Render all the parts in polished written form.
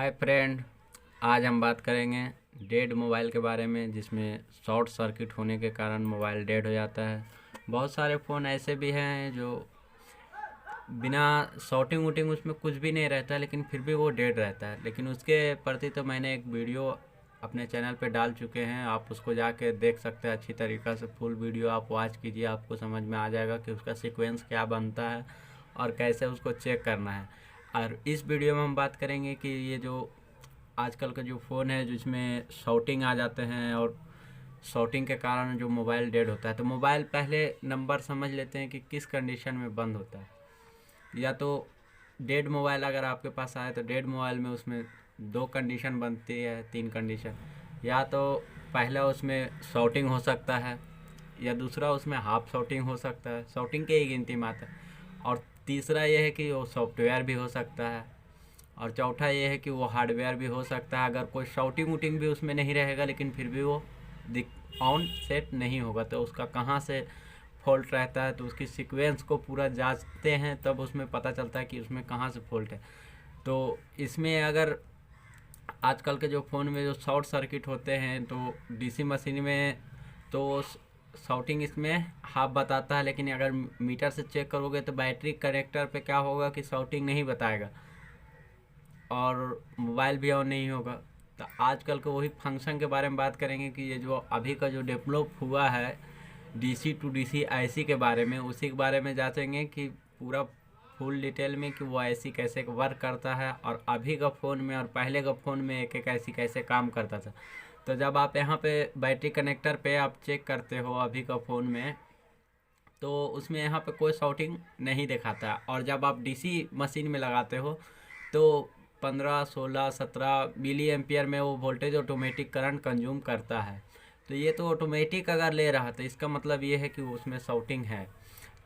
Hi friend. आज हम बात करेंगे डेड मोबाइल के बारे में, जिसमें शॉर्ट सर्किट होने के कारण मोबाइल डेड हो जाता है। बहुत सारे फ़ोन ऐसे भी हैं जो बिना शॉर्टिंग वूटिंग उसमें कुछ भी नहीं रहता है, लेकिन फिर भी वो डेड रहता है। लेकिन उसके प्रति तो मैंने एक वीडियो अपने चैनल पे डाल चुके हैं, आप उसको जाके देख सकते हैं अच्छी तरीक़ा से। फुल वीडियो आप वॉच कीजिए, आपको समझ में आ जाएगा कि उसका सीक्वेंस क्या बनता है और कैसे उसको चेक करना है। और इस वीडियो में हम बात करेंगे कि ये जो आजकल का जो फ़ोन है जिसमें शॉर्टिंग आ जाते हैं और शॉर्टिंग के कारण जो मोबाइल डेड होता है, तो मोबाइल पहले नंबर समझ लेते हैं कि किस कंडीशन में बंद होता है। या तो डेड मोबाइल अगर आपके पास आए तो डेड मोबाइल में उसमें दो कंडीशन बनती है, तीन कंडीशन। या तो पहला उसमें शॉर्टिंग हो सकता है, या दूसरा उसमें हाफ शॉर्टिंग हो सकता है, शॉर्टिंग के ही गिनती में आता है। और तीसरा ये है कि वो सॉफ्टवेयर भी हो सकता है। और चौथा ये है कि वो हार्डवेयर भी हो सकता है। अगर कोई शॉर्टिंग वूटिंग भी उसमें नहीं रहेगा लेकिन फिर भी वो ऑन सेट नहीं होगा, तो उसका कहाँ से फॉल्ट रहता है, तो उसकी सीक्वेंस को पूरा जांचते हैं, तब उसमें पता चलता है कि उसमें कहाँ से फॉल्ट है। तो इसमें अगर आजकल के जो फ़ोन में जो शॉर्ट सर्किट होते हैं, तो डीसी मशीन में तो शॉर्टिंग इसमें हाफ बताता है, लेकिन अगर मीटर से चेक करोगे तो बैटरी कनेक्टर पे क्या होगा कि शॉर्टिंग नहीं बताएगा और मोबाइल भी ऑन नहीं होगा। तो आजकल के वही फंक्शन के बारे में बात करेंगे कि ये जो अभी का जो डेवलप हुआ है डीसी टू डीसी आईसी के बारे में, उसी के बारे में जांचेंगे कि पूरा फुल डिटेल में कि वो आईसी कैसे वर्क करता है और अभी का फ़ोन में और पहले का फ़ोन में एक एक आईसी कैसे काम करता था। तो जब आप यहाँ पे बैटरी कनेक्टर पे आप चेक करते हो अभी का फ़ोन में, तो उसमें यहाँ पे कोई शॉर्टिंग नहीं दिखाता। और जब आप डीसी मशीन में लगाते हो तो 15, 16, 17 मिली एम्पियर में वो वोल्टेज ऑटोमेटिक करंट कंज्यूम करता है। तो ये तो ऑटोमेटिक अगर ले रहा तो इसका मतलब ये है कि उसमें शॉर्टिंग है।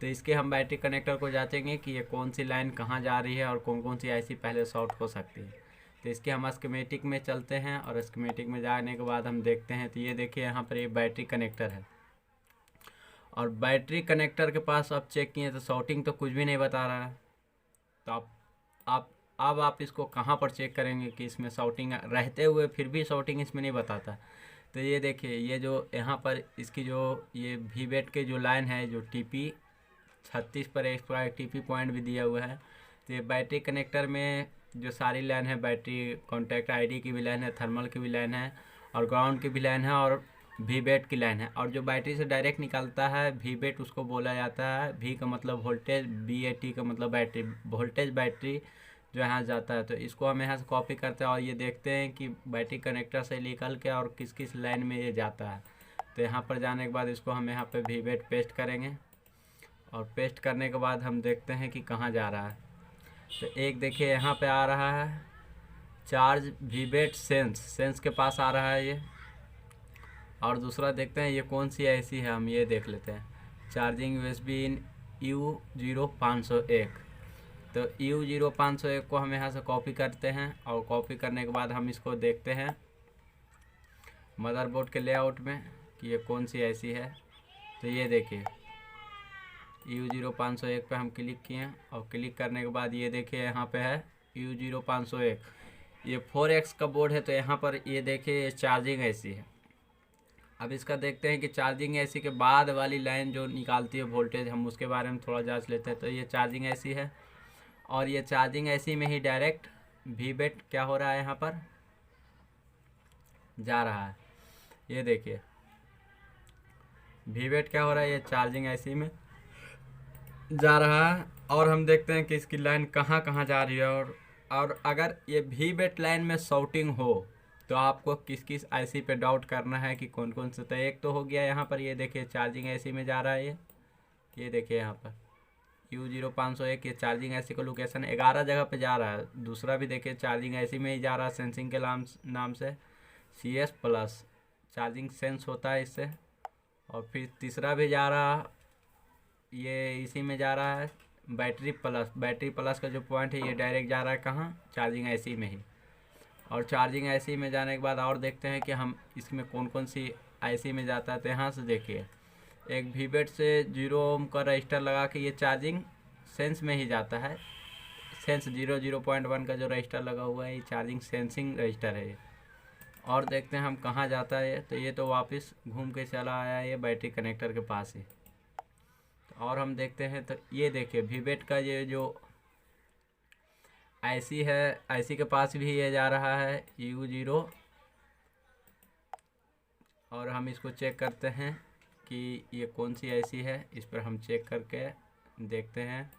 तो इसके हम बैटरी कनेक्टर को जांचेंगे कि ये कौन सी लाइन कहाँ जा रही है और कौन कौन सी ऐसी पहले शॉर्ट हो सकती है। तो इसके हम स्कीमेटिक में चलते हैं और स्कीमेटिक में जाने के बाद हम देखते हैं। तो ये देखिए यहाँ पर ये बैटरी कनेक्टर है और बैटरी कनेक्टर के पास आप चेक किए तो शॉर्टिंग तो कुछ भी नहीं बता रहा है। तो आप अब आप इसको कहाँ पर चेक करेंगे कि इसमें शॉर्टिंग रहते हुए फिर भी शॉर्टिंग इसमें नहीं बताता। तो ये देखिए, ये जो यहाँ पर इसकी जो ये वीवेट के जो लाइन है, जो टीपी 36 पर एक्स्ट्रा टीपी पॉइंट भी दिया हुआ है। तो ये बैटरी कनेक्टर में जो सारी लाइन है, बैटरी कॉन्टैक्ट आईडी की भी लाइन है, थर्मल की भी लाइन है और ग्राउंड की भी लाइन है और वीवेट की लाइन है। और जो बैटरी से डायरेक्ट निकलता है वीवेट, उसको बोला जाता है, वी का मतलब वोल्टेज, बी ए टी का मतलब बैटरी, वोल्टेज बैटरी जो यहाँ जाता है। तो इसको हम यहाँ से कॉपी करते हैं और ये देखते हैं कि बैटरी कनेक्टर से निकल के और किस किस लाइन में ये जाता है। तो यहाँ पर जाने के बाद इसको हम यहाँ पे वीवेट पेस्ट करेंगे और पेस्ट करने के बाद हम देखते हैं कि कहाँ जा रहा है। तो एक देखिए यहाँ पे आ रहा है चार्ज वीवेट सेंस के पास आ रहा है ये। और दूसरा देखते हैं ये कौन सी ऐसी है, हम ये देख लेते हैं, चार्जिंग यूएसबी इन U0501। तो U0501 को हम यहाँ से कॉपी करते हैं और कॉपी करने के बाद हम इसको देखते हैं मदरबोर्ड के लेआउट में कि ये कौन सी ऐसी है। तो ये देखिए U0501 पे हम क्लिक किए और क्लिक करने के बाद ये देखिए यहाँ पे है U0501, ये 4X का बोर्ड है। तो यहाँ पर ये देखिए चार्जिंग ऐसी है। अब इसका देखते हैं कि चार्जिंग ऐसी के बाद वाली लाइन जो निकालती है वोल्टेज, हम उसके बारे में थोड़ा जांच लेते हैं। तो ये चार्जिंग ऐसी है और ये चार्जिंग ऐसी में ही डायरेक्ट वीवेट क्या हो रहा है, यहाँ पर जा रहा है। ये देखिए वीवेट क्या हो रहा है, ये चार्जिंग ऐसी में जा रहा है। और हम देखते हैं कि इसकी लाइन कहाँ कहाँ जा रही है। और अगर ये वीवेट लाइन में शॉर्टिंग हो तो आपको किस किस आईसी पे डाउट करना है कि कौन कौन से। तो एक तो हो गया यहाँ पर, ये देखिए चार्जिंग ऐसी में जा रहा है ये देखिए यहाँ पर U0501, ये चार्जिंग ऐसी का लोकेशन 11 जगह पे जा रहा है। दूसरा भी देखिए चार्जिंग ऐसी में ही जा रहा है, सेंसिंग के नाम से CS+ चार्जिंग सेंस होता है इससे। और फिर तीसरा भी जा रहा, ये इसी में जा रहा है बैटरी प्लस का जो पॉइंट है ये डायरेक्ट जा रहा है कहाँ, चार्जिंग ऐसी में ही। और चार्जिंग आईसी में जाने के बाद और देखते हैं कि हम इसमें कौन कौन सी आईसी में जाता है। तो यहाँ से देखिए एक वीवेट से 0 ओम का रजिस्टर लगा के ये चार्जिंग सेंस में ही जाता है, सेंस 0.1 का जो रजिस्टर लगा हुआ है, ये चार्जिंग सेंसिंग रजिस्टर है ये। और देखते हैं हम कहाँ जाता है। तो ये तो वापस घूम के चला आया है ये बैटरी कनेक्टर के पास ही। तो और हम देखते हैं तो ये देखिए वीवेट का ये जो आईसी है, आईसी के पास भी ये जा रहा है U0। और हम इसको चेक करते हैं कि ये कौन सी आईसी है, इस पर हम चेक करके देखते हैं।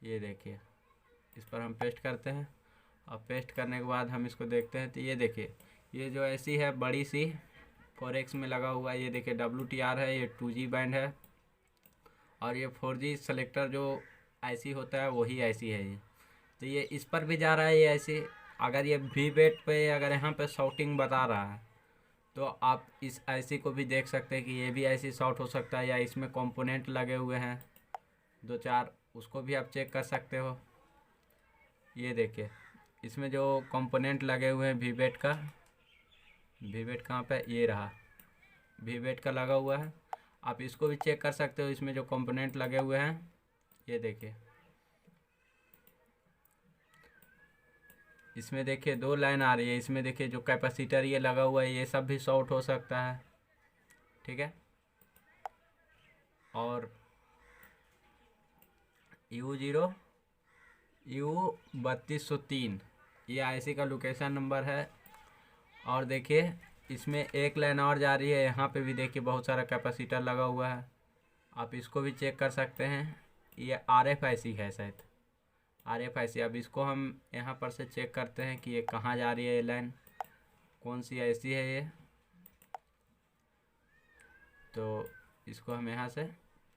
ये देखिए इस पर हम पेस्ट करते हैं और पेस्ट करने के बाद हम इसको देखते हैं। तो ये देखिए ये जो आईसी है बड़ी सी 4X में लगा हुआ है, ये देखिए WTR है, ये 2G बैंड है। और ये 4G सेलेक्टर जो आईसी होता है वही आईसी है ये। तो ये इस पर भी जा रहा है ये आईसी। अगर ये वीवेट पे अगर यहाँ पे शॉर्टिंग बता रहा है तो आप इस आईसी को भी देख सकते हैं कि ये भी आईसी शॉर्ट हो सकता है, या इसमें कंपोनेंट लगे हुए हैं 2-4, उसको भी आप चेक कर सकते हो। ये देखिए इसमें जो कंपोनेंट लगे हुए हैं वीवेट का, वीवेट कहाँ पे, ये रहा वीवेट का लगा हुआ है, आप इसको भी चेक कर सकते हो। इसमें जो कंपोनेंट लगे हुए हैं ये देखिए, इसमें देखिए 2 लाइन आ रही है। इसमें देखिए जो कैपेसिटर ये लगा हुआ है ये सब भी शॉर्ट हो सकता है, ठीक है। और U0 U3203 ये आईसी का लोकेशन नंबर है। और देखिए इसमें एक लाइन और जा रही है, यहाँ पे भी देखिए बहुत सारा कैपेसिटर लगा हुआ है, आप इसको भी चेक कर सकते हैं। ये RFIC है शायद, RFIC। अब इसको हम यहाँ पर से चेक करते हैं कि ये कहाँ जा रही है, ये लाइन कौन सी आईसी है ये। तो इसको हम यहाँ से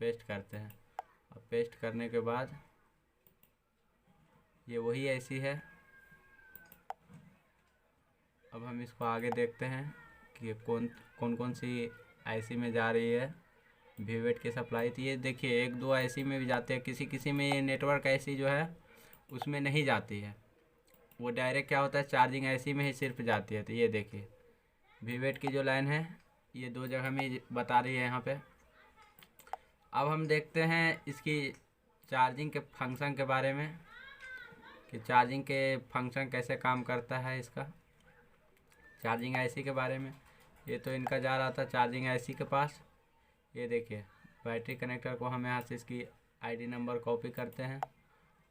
पेस्ट करते हैं और पेस्ट करने के बाद ये वही आईसी है। अब हम इसको आगे देखते हैं कि ये कौन सी आईसी में जा रही है वीवेट की सप्लाई। तो ये देखिए 1-2 आईसी में भी जाते हैं, किसी किसी में ये नेटवर्क आईसी जो है उसमें नहीं जाती है, वो डायरेक्ट क्या होता है चार्जिंग आईसी में ही सिर्फ जाती है। तो ये देखिए वीवेट की जो लाइन है ये 2 जगह में बता रही है यहाँ पे। अब हम देखते हैं इसकी चार्जिंग के फंक्शन के बारे में कि चार्जिंग के फंक्शन कैसे काम करता है इसका, चार्जिंग आईसी के बारे में। ये तो इनका जा रहा था चार्जिंग आईसी के पास। ये देखिए बैटरी कनेक्टर को हम यहाँ से इसकी आईडी नंबर कॉपी करते हैं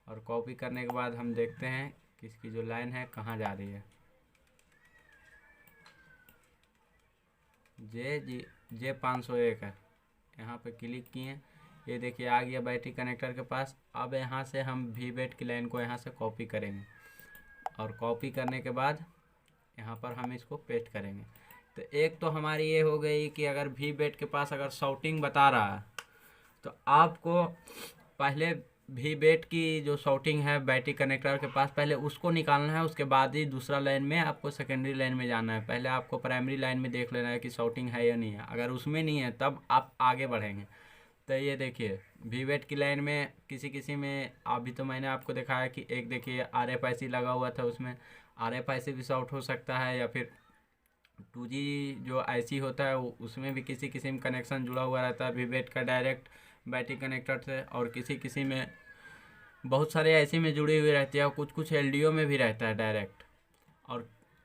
और कॉपी करने के बाद हम देखते हैं कि इसकी जो लाइन है कहाँ जा रही है। J501 है, यहाँ पे क्लिक किए, ये देखिए आ गया बैटरी कनेक्टर के पास। अब यहाँ से हम वीवेट की लाइन को यहाँ से कॉपी करेंगे और कॉपी करने के बाद यहाँ पर हम इसको पेस्ट करेंगे। तो एक तो हमारी ये हो गई कि अगर वीवेट के पास अगर शॉर्टिंग बता रहा है तो आपको पहले वीवेट की जो शॉर्टिंग है बैटरी कनेक्टर के पास पहले उसको निकालना है, उसके बाद ही दूसरा लाइन में आपको सेकेंडरी लाइन में जाना है। पहले आपको प्राइमरी लाइन में देख लेना है कि शॉर्टिंग है या नहीं है, अगर उसमें नहीं है तब आप आगे बढ़ेंगे। तो ये देखिए वीवेट की लाइन में किसी किसी में अभी तो मैंने आपको दिखाया कि एक देखिए RFIC लगा हुआ था, उसमें RFIC भी शॉर्ट हो सकता है, या फिर 2G जो आईसी होता है उसमें भी किसी किसी में कनेक्शन जुड़ा हुआ रहता है वीवेट का डायरेक्ट बैटरी कनेक्टर से, और किसी किसी में बहुत सारे आईसी में जुड़ी हुई रहती है, और कुछ कुछ LDO में भी रहता है डायरेक्ट।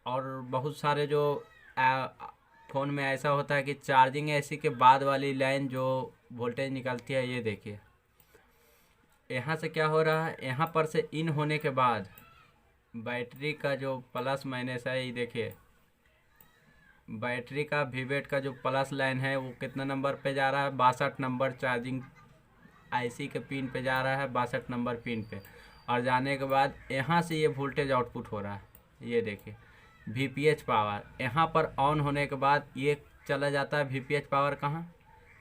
और बहुत सारे जो फ़ोन में ऐसा होता है कि चार्जिंग आईसी के बाद वाली लाइन जो वोल्टेज निकलती है, ये देखिए यहाँ से क्या हो रहा है, यहाँ पर से इन होने के बाद बैटरी का जो प्लस माइनस है, ये देखिए बैटरी का वीवेट का जो प्लस लाइन है वो कितना नंबर पे जा रहा है, 62 नंबर चार्जिंग आईसी के पिन पे जा रहा है, 62 नंबर पिन पे। और जाने के बाद यहाँ से ये वोल्टेज आउटपुट हो रहा है, ये देखिए VPH पावर। यहाँ पर ऑन होने के बाद ये चला जाता है VPH पावर कहाँ,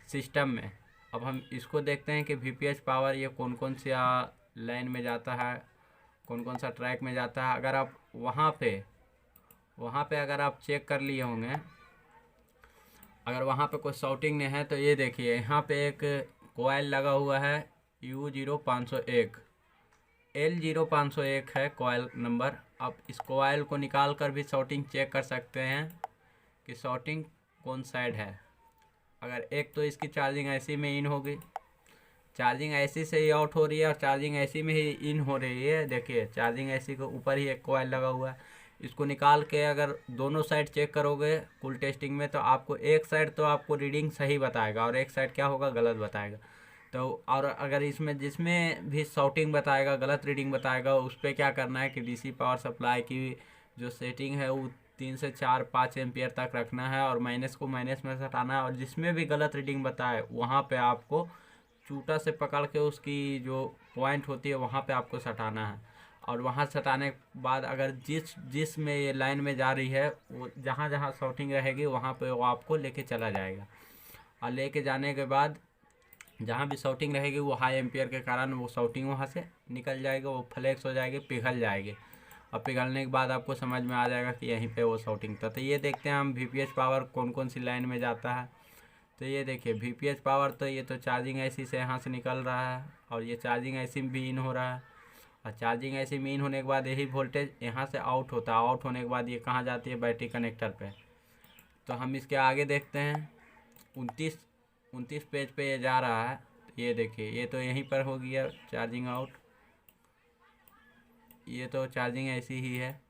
सिस्टम में। अब हम इसको देखते हैं कि VPH पावर ये कौन कौन सा लाइन में जाता है, कौन कौन सा ट्रैक में जाता है। अगर आप वहाँ पे अगर आप चेक कर लिए होंगे, अगर वहाँ पे कोई शॉर्टिंग नहीं है तो ये देखिए यहाँ पे एक कोयल लगा हुआ है U0501 L0501 है कोयल नंबर। आप इस कोयल को निकाल कर भी शॉर्टिंग चेक कर सकते हैं कि शॉर्टिंग कौन साइड है। अगर एक तो इसकी चार्जिंग आईसी में इन होगी, चार्जिंग ऐसी से ही आउट हो रही है और चार्जिंग ऐसी में ही इन हो रही है। देखिए चार्जिंग ऐसी के ऊपर ही एक कॉइल लगा हुआ है, इसको निकाल के अगर दोनों साइड चेक करोगे कूल टेस्टिंग में तो आपको एक साइड तो आपको रीडिंग सही बताएगा और एक साइड क्या होगा, गलत बताएगा। तो और अगर इसमें जिसमें भी शॉर्टिंग बताएगा, गलत रीडिंग बताएगा, उस पर क्या करना है कि डीसी पावर सप्लाई की जो सेटिंग है वो 3 से 4 5 एम्पियर तक रखना है और माइनस को माइनस में हटाना है। और जिसमें भी गलत रीडिंग बताए वहाँ पे आपको चूटा से पकड़ के उसकी जो पॉइंट होती है वहाँ पे आपको सटाना है। और वहाँ सटाने के बाद अगर जिस जिस में ये लाइन में जा रही है वो जहाँ जहाँ शॉर्टिंग रहेगी वहाँ पे वो आपको लेके चला जाएगा। और लेके जाने के बाद जहाँ भी शॉर्टिंग रहेगी वो हाई एम्पियर के कारण वो शॉर्टिंग वहाँ से निकल जाएगा, वो फ्लेक्स हो जाएगी, पिघल जाएगी। और पिघलने के बाद आपको समझ में आ जाएगा कि यहीं पे वो शॉर्टिंग था। तो ये देखते हैं हम वीपीएच पावर कौन कौन सी लाइन में जाता है। तो ये देखिए वीपीएच पावर तो ये तो चार्जिंग ऐसी से यहाँ से निकल रहा है और ये चार्जिंग ऐसी में भी इन हो रहा है। और चार्जिंग ऐसी में इन होने के बाद यही वोल्टेज यहाँ से आउट होता है। आउट होने के बाद ये कहाँ जाती है, बैटरी कनेक्टर पे। तो हम इसके आगे देखते हैं 29 पेज पे ये जा रहा है। ये देखिए ये तो यहीं पर हो गया चार्जिंग आउट, ये तो चार्जिंग ऐसी ही है।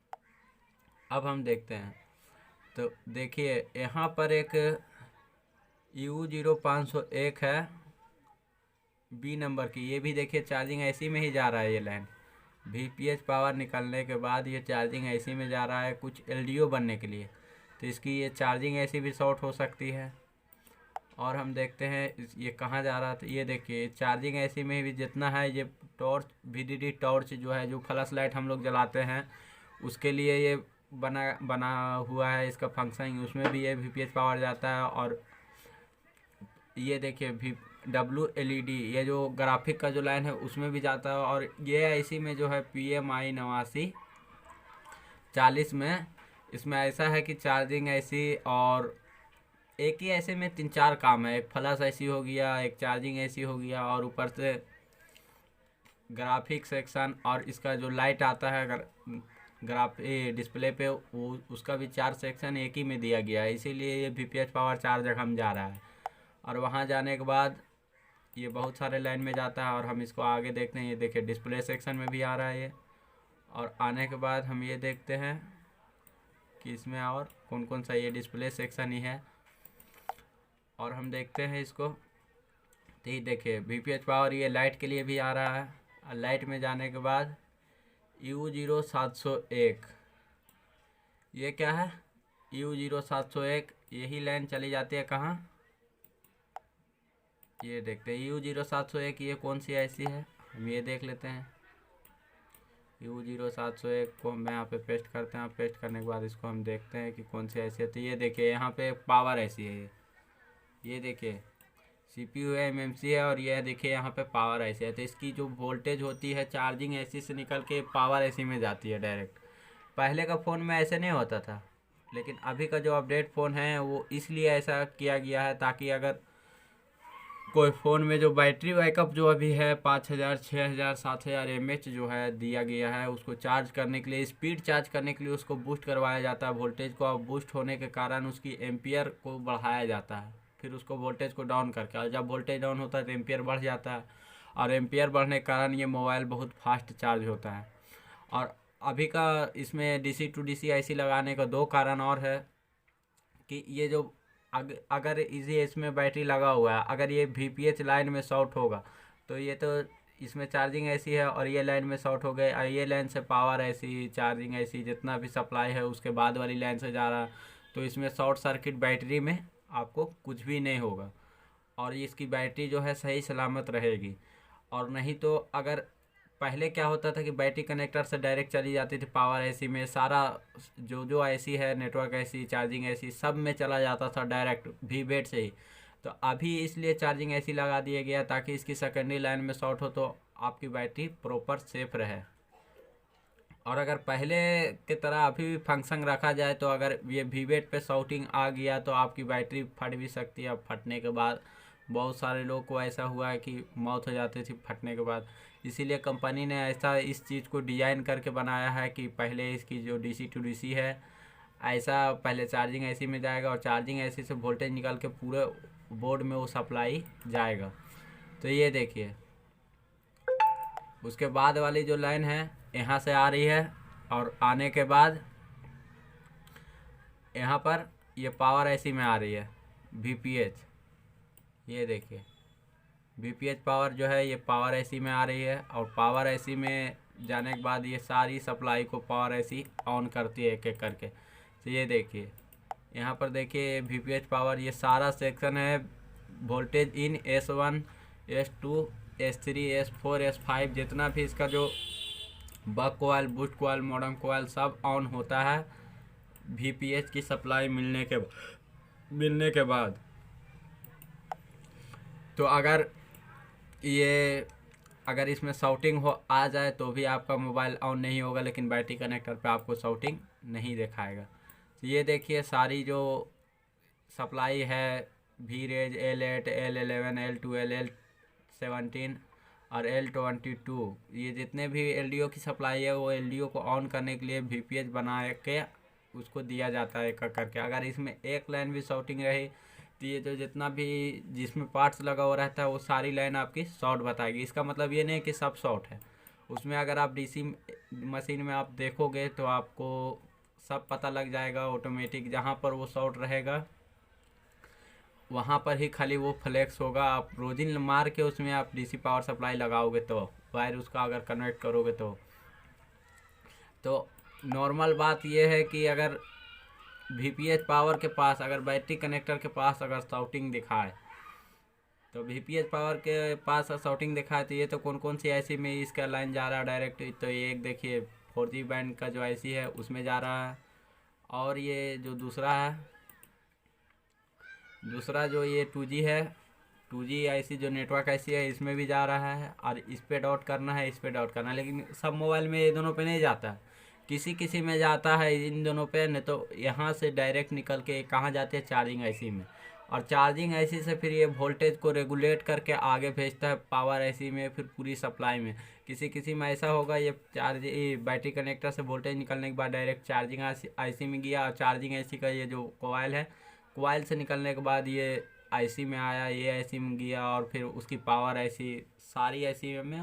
अब हम देखते हैं तो देखिए यहाँ पर एक U0501 है बी नंबर की, ये भी देखिए चार्जिंग ऐसी में ही जा रहा है। ये लाइन वीपीएच पावर निकलने के बाद ये चार्जिंग ऐसी में जा रहा है कुछ एलडीओ बनने के लिए। तो इसकी ये चार्जिंग ऐसी भी शॉर्ट हो सकती है। और हम देखते हैं ये कहाँ जा रहा था। ये देखिए चार्जिंग ऐसी में भी जितना है ये टॉर्च वीडीडी टॉर्च जो है, जो फ्लैश लाइट हम लोग जलाते हैं उसके लिए ये बना हुआ है इसका फंक्शन, उसमें भी ये वीपीएच पावर जाता है। और ये देखिए WLED ये जो ग्राफिक का जो लाइन है उसमें भी जाता है। और ये ऐसी में जो है PMI 8940 में, इसमें ऐसा है कि चार्जिंग ऐसी और एक ही ऐसे में 3 4 काम है। एक फ्लैश ऐसी हो गया, एक चार्जिंग ऐसी हो गया और ऊपर से ग्राफिक सेक्शन और इसका जो लाइट आता है अगर डिस्प्ले पे वो उसका भी 4 सेक्शन एक ही में दिया गया है। इसीलिए ये वीपीएच पावर 4 जगह में जा रहा है। और वहाँ जाने के बाद ये बहुत सारे लाइन में जाता है और हम इसको आगे देखते हैं। ये देखिए डिस्प्ले सेक्शन में भी आ रहा है ये। और आने के बाद हम ये देखते हैं कि इसमें और कौन कौन सा, ये डिस्प्ले सेक्शन ही है। और हम देखते हैं इसको तो ये देखिए वीपीएच पावर ये लाइट के लिए भी आ रहा है। और लाइट में जाने के बाद U0701 ये क्या है, U0701 यही लाइन चली जाती है कहाँ, ये देखते हैं U0701 ये कौन सी ऐसी है, हम ये देख लेते हैं। U0701 को मैं यहाँ पे पेस्ट करते हैं। पेस्ट करने के बाद इसको हम देखते हैं कि कौन सी ऐसी है। तो ये देखिए यहाँ पे पावर ऐसी है, ये देखिए CPU है, MMC है और ये देखिए यहाँ पे पावर ऐसी है। तो इसकी जो वोल्टेज होती है चार्जिंग ऐसी से निकल के पावर ऐसी में जाती है डायरेक्ट। पहले का फ़ोन में ऐसे नहीं होता था, लेकिन अभी का जो अपडेट फ़ोन है वो इसलिए ऐसा किया गया है ताकि अगर कोई फ़ोन में जो बैटरी बैकअप जो अभी है 5000 6000 7000 mAh जो है दिया गया है, उसको चार्ज करने के लिए, स्पीड चार्ज करने के लिए उसको बूस्ट करवाया जाता है वोल्टेज को। और बूस्ट होने के कारण उसकी एम्पियर को बढ़ाया जाता है, फिर उसको वोल्टेज को डाउन करके। और जब वोल्टेज डाउन होता है तो एम्पियर बढ़ जाता है और एम्पियर बढ़ने के कारण ये मोबाइल बहुत फास्ट चार्ज होता है। और अभी का इसमें DC to DC IC लगाने का 2 कारण और है कि ये जो अगर इसी इसमें बैटरी लगा हुआ है, अगर ये VPH लाइन में शॉर्ट होगा तो ये तो इसमें चार्जिंग ऐसी है और ये लाइन में शॉर्ट हो गए और ये लाइन से पावर ऐसी चार्जिंग ऐसी जितना भी सप्लाई है उसके बाद वाली लाइन से जा रहा है, तो इसमें शॉर्ट सर्किट बैटरी में आपको कुछ भी नहीं होगा और इसकी बैटरी जो है सही सलामत रहेगी। और नहीं तो अगर पहले क्या होता था कि बैटरी कनेक्टर से डायरेक्ट चली जाती थी पावर ऐसी में, सारा जो ऐसी है नेटवर्क ऐसी चार्जिंग ऐसी सब में चला जाता था डायरेक्ट VBAT से ही। तो अभी इसलिए चार्जिंग ऐसी लगा दिया गया ताकि इसकी सेकेंडरी लाइन में शॉर्ट हो तो आपकी बैटरी प्रॉपर सेफ रहे। और अगर पहले की तरह अभी भी फंक्शन रखा जाए तो अगर ये VBAT पे शॉर्टिंग आ गया तो आपकी बैटरी फट भी सकती है। फटने के बाद बहुत सारे लोगों को ऐसा हुआ है कि मौत हो जाती थी फटने के बाद। इसीलिए कंपनी ने ऐसा इस चीज़ को डिज़ाइन करके बनाया है कि पहले इसकी जो DC to DC है ऐसा पहले चार्जिंग ऐसी में जाएगा और चार्जिंग ऐसी से वोल्टेज निकाल के पूरे बोर्ड में वो सप्लाई जाएगा। तो ये देखिए, उसके बाद वाली जो लाइन है यहाँ से आ रही है, और आने के बाद यहाँ पर ये पावर ऐसी में आ रही है VPH। ये देखिए VPH पावर जो है ये पावर ऐसी में आ रही है, और पावर ऐसी में जाने के बाद ये सारी सप्लाई को पावर ऐसी ऑन करती है एक एक करके। तो ये देखिए यहाँ पर देखिए VPH पावर, ये सारा सेक्शन है वोल्टेज इन S1 S2 S3 S4 S5, जितना भी इसका जो बक कोयल बूस्ट कोयल मॉडर्न कोयल सब ऑन होता है VPH की सप्लाई मिलने के बाद। तो अगर इसमें शाउटिंग हो आ जाए तो भी आपका मोबाइल ऑन नहीं होगा, लेकिन बैटरी कनेक्टर पे आपको शाउटिंग नहीं दिखाएगा। तो ये देखिए सारी जो सप्लाई है VREG L8 L11 L12 L17 और L22, ये जितने भी LDO की सप्लाई है वो LDO को ऑन करने के लिए VPH बना के उसको दिया जाता है एक करके। अगर इसमें एक लाइन भी शाउटिंग रही तो ये जो जितना भी जिसमें पार्ट्स लगा हुआ रहता है वो सारी लाइन आपकी शॉर्ट बताएगी। इसका मतलब ये नहीं कि सब शॉर्ट है, उसमें अगर आप DC मशीन में आप देखोगे तो आपको सब पता लग जाएगा ऑटोमेटिक। जहाँ पर वो शॉर्ट रहेगा वहाँ पर ही खाली वो फ्लैक्स होगा। आप रोजिन मार के उसमें आप DC पावर सप्लाई लगाओगे तो वायर उसका अगर कनेक्ट करोगे तो नॉर्मल बात ये है कि अगर VPH पावर के पास अगर बैटरी कनेक्टर के पास अगर शाउटिंग दिखाए तो VPH पावर के पास शाउटिंग दिखाए तो ये तो कौन कौन सी IC में इसका लाइन जा रहा है डायरेक्ट। तो ये एक देखिए 4G बैंड का जो IC है उसमें जा रहा है, और ये जो दूसरा जो ये 2G है 2G IC जो नेटवर्क IC है इसमें भी जा रहा है, और इस पे डॉट करना है इस पे डॉट करना है। लेकिन सब मोबाइल में ये दोनों पे नहीं जाता है, किसी में जाता है इन दोनों पे। नहीं तो यहाँ से डायरेक्ट निकल के कहाँ जाती है चार्जिंग IC में, और चार्जिंग IC से फिर ये वोल्टेज को रेगुलेट करके आगे भेजता है पावर IC में, फिर पूरी सप्लाई में। किसी में ऐसा होगा ये बैटरी कनेक्टर से वोल्टेज निकलने के बाद डायरेक्ट चार्जिंग IC में गया, और चार्जिंग IC का ये जो कोयल है कोयल से निकलने के बाद ये IC में आया, ये IC में गया, और फिर उसकी पावर IC सारी IC में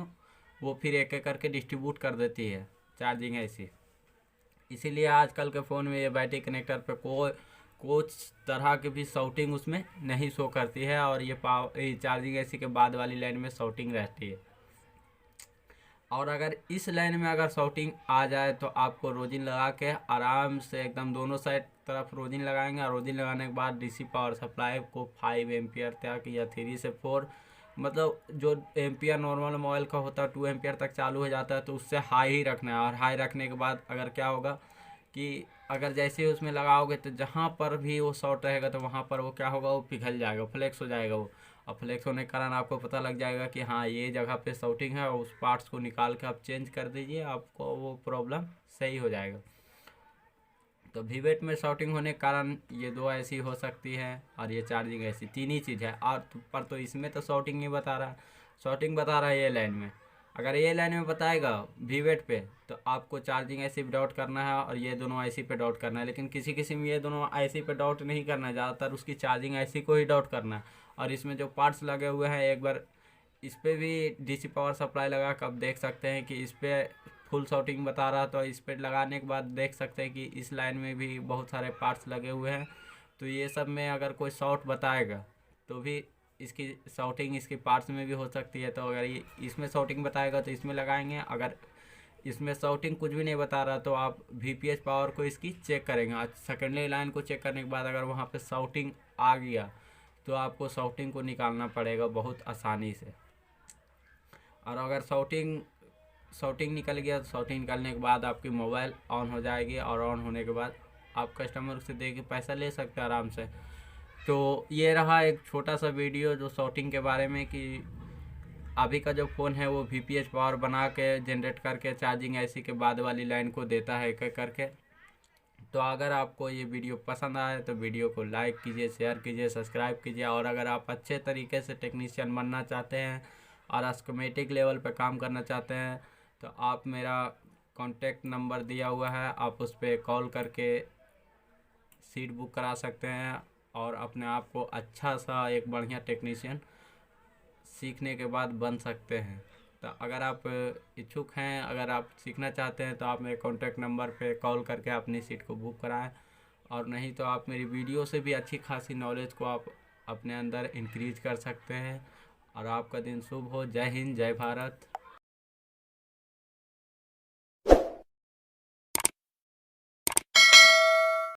वो फिर एक एक करके डिस्ट्रीब्यूट कर देती है चार्जिंग IC। इसीलिए आजकल के फ़ोन में ये बैटरी कनेक्टर पे कुछ तरह की भी शाउटिंग उसमें नहीं शो करती है, और ये चार्जिंग IC के बाद वाली लाइन में शाउटिंग रहती है। और अगर इस लाइन में अगर शाउटिंग आ जाए तो आपको रोजिन लगा के आराम से एकदम दोनों साइड तरफ रोजिन लगाएंगे, और रोजिन लगाने के बाद DC पावर सप्लाई को 5 एम्पियर तक या 3 से 4, मतलब जो एम्पियर नॉर्मल मोबाइल का होता है 2 एम्पियर तक चालू हो जाता है, तो उससे हाई ही रखना है। और हाई रखने के बाद अगर क्या होगा कि अगर जैसे ही उसमें लगाओगे तो जहाँ पर भी वो शॉर्ट रहेगा तो वहाँ पर वो क्या होगा, वो पिघल जाएगा, फ्लेक्स हो जाएगा वो। और फ्लेक्स होने के कारण आपको पता लग जाएगा कि हाँ ये जगह पे शाउटिंग है, और उस पार्ट्स को निकाल के आप चेंज कर दीजिए, आपको वो प्रॉब्लम सही हो जाएगा। तो VVAT में शाउटिंग होने के कारण ये 2 ऐसी हो सकती है, और ये चार्जिंग ऐसी 3 ही चीज़ है। और पर तो इसमें तो शाउटिंग नहीं बता रहा, शाउटिंग बता रहा है ये लाइन में। अगर ये लाइन में बताएगा VVAT पे तो आपको चार्जिंग IC पे डॉट करना है, और ये दोनों IC पे डॉट करना है। लेकिन किसी में ये दोनों IC पे डॉट नहीं करना है, ज़्यादातर उसकी चार्जिंग IC को ही डॉट करना है। और इसमें जो पार्ट्स लगे हुए हैं एक बार इस पर भी DC पावर सप्लाई लगा कर आप देख सकते हैं कि इस पर फुल शाउटिंग बता रहा, तो इस पर लगाने के बाद देख सकते हैं कि इस लाइन में भी बहुत सारे पार्ट्स लगे हुए हैं। तो ये सब में अगर कोई शॉर्ट बताएगा तो भी इसकी शाउटिंग इसके पार्ट्स में भी हो सकती है। तो अगर ये इसमें शाउटिंग बताएगा तो इसमें लगाएंगे, अगर इसमें शाउटिंग कुछ भी नहीं बता रहा तो आप VPH पावर को इसकी चेक करेंगे। आज सेकेंडरी लाइन को चेक करने के बाद अगर वहाँ पे शाउटिंग आ गया तो आपको शाउटिंग को निकालना पड़ेगा बहुत आसानी से। और अगर शाउटिंग निकल गया तो शाउटिंग निकलने के बाद आपकी मोबाइल ऑन हो जाएगी, और ऑन होने के बाद आप कस्टमर से दे के पैसा ले सकते हैं आराम से। तो ये रहा एक छोटा सा वीडियो जो शाउटिंग के बारे में, कि अभी का जो फ़ोन है वो VPH पावर बना के जनरेट करके चार्जिंग IC के बाद वाली लाइन को देता है एक एक करके। तो अगर आपको ये वीडियो पसंद आए तो वीडियो को लाइक कीजिए, शेयर कीजिए, सब्सक्राइब कीजिए। और अगर आप अच्छे तरीके से टेक्नीशियन बनना चाहते हैं और स्कीमेटिक लेवल पर काम करना चाहते हैं तो आप मेरा कॉन्टैक्ट नंबर दिया हुआ है, आप उस पर कॉल करके सीट बुक करा सकते हैं, और अपने आप को अच्छा सा एक बढ़िया टेक्नीशियन सीखने के बाद बन सकते हैं। तो अगर आप इच्छुक हैं, अगर आप सीखना चाहते हैं तो आप मेरे कॉन्टैक्ट नंबर पे कॉल करके अपनी सीट को बुक कराएं, और नहीं तो आप मेरी वीडियो से भी अच्छी खासी नॉलेज को आप अपने अंदर इंक्रीज कर सकते हैं। और आपका दिन शुभ हो। जय हिंद, जय भारत।